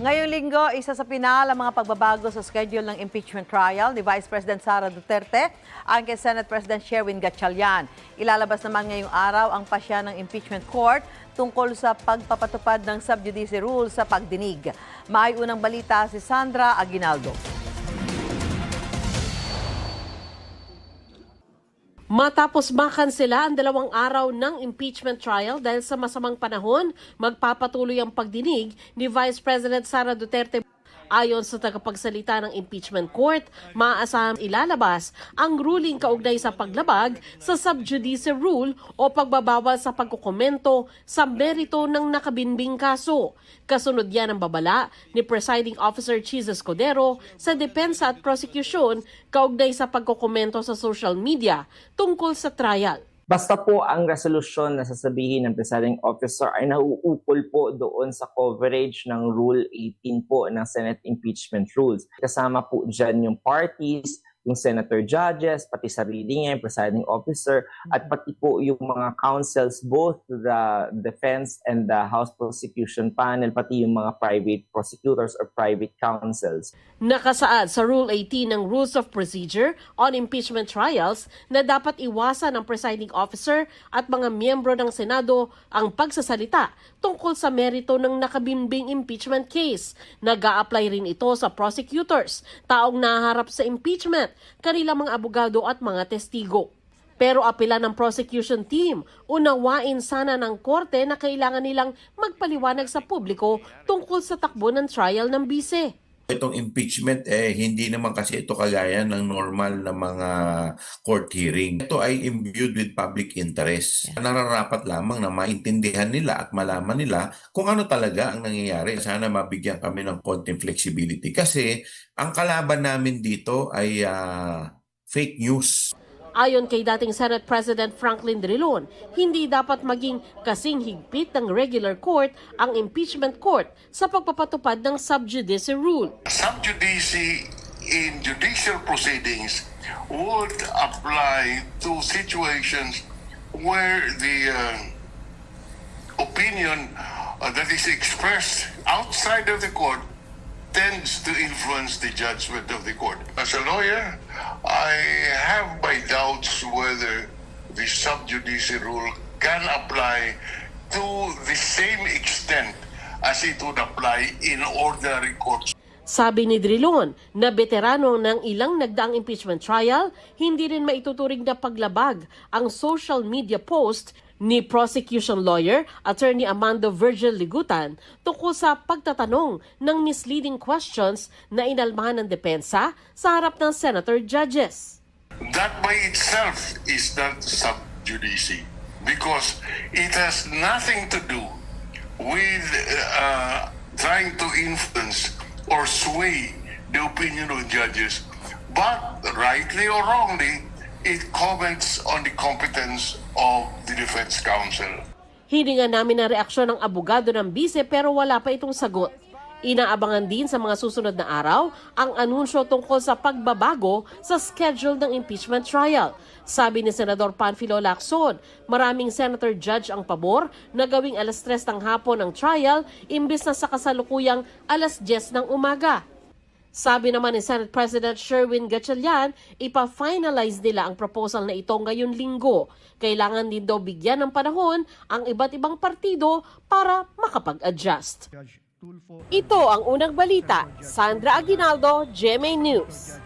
Ngayong linggo, isa sa pinal ang mga pagbabago sa schedule ng impeachment trial ni Vice President Sara Duterte ang kay Senate President Sherwin Gatchalian. Ilalabas naman ngayong araw ang pasya ng impeachment court tungkol sa pagpapatupad ng sub judice rule sa pagdinig. May unang balita si Sandra Aguinaldo. Matapos makansela ang 2 araw ng impeachment trial dahil sa masamang panahon, magpapatuloy ang pagdinig ni Vice President Sara Duterte. Ayon sa tagapagsalita ng impeachment court, maaasahang ilalabas ang ruling kaugnay sa paglabag sa sub judice rule o pagbabawal sa pagkukomento sa merito ng nakabinbing kaso. Kasunod yan ang babala ni Presiding Officer Chiz Escudero sa depensa at prosecution kaugnay sa pagkukomento sa social media tungkol sa trial. Basta po ang resolusyon na sasabihin ng presiding officer ay nauukol po doon sa coverage ng Rule 18 po ng Senate Impeachment Rules. Kasama po dyan yung parties, yung senator judges, pati sarili niya, yung presiding officer, at pati po yung mga counsels, both the defense and the House prosecution panel, pati yung mga private prosecutors or private counsels. Nakasaad sa Rule 18 ng Rules of Procedure on Impeachment Trials na dapat iwasan ng presiding officer at mga miyembro ng Senado ang pagsasalita tungkol sa merito ng nakabinbing impeachment case. Nag-a-apply rin ito sa prosecutors, taong naharap sa impeachment, kanilang mga abogado at mga testigo. Pero apela ng prosecution team, unawain sana ng korte na kailangan nilang magpaliwanag sa publiko tungkol sa takbo ng trial ng bise. Itong impeachment, hindi naman kasi ito kagaya ng normal na mga court hearing. Ito ay imbued with public interest. Nararapat lamang na maintindihan nila at malaman nila kung ano talaga ang nangyayari. Sana mabigyan kami ng konting flexibility kasi ang kalaban namin dito ay fake news. Ayon kay dating Senate President Franklin Drilon, hindi dapat maging kasing higpit ng regular court ang impeachment court sa pagpapatupad ng sub judice rule. Sub judice in judicial proceedings would apply to situations where the opinion that is expressed outside of the court tends to influence the judgment of the court. As a lawyer, I have my doubts whether the sub judice rule can apply to the same extent as it would apply in ordinary courts. Sabi ni Drilon na veterano ng ilang nagdaang impeachment trial, hindi rin maituturing na paglabag ang social media post ni prosecution lawyer, Attorney Amando Virgil Ligutan, tungkol sa pagtatanong ng misleading questions na inalmahan ng depensa sa harap ng senator judges. That by itself is not sub judice because it has nothing to do with trying to influence or sway the opinion of judges, but rightly or wrongly, it comments on the competence of the defense counsel. Hiningan namin ang reaksyon ng abogado ng bise pero wala pa itong sagot. Inaabangan din sa mga susunod na araw ang anunsyo tungkol sa pagbabago sa schedule ng impeachment trial. Sabi ni Senador Panfilo Lacson, maraming senator judge ang pabor na gawing alas 3 ng hapon ang trial imbis na sa kasalukuyang alas 10 ng umaga. Sabi naman ni Senate President Sherwin Gatchalian, ipa-finalize nila ang proposal na ito ngayon linggo. Kailangan din daw bigyan ng panahon ang iba't ibang partido para makapag-adjust. Ito ang unang balita. Sandra Aguinaldo, GMA News.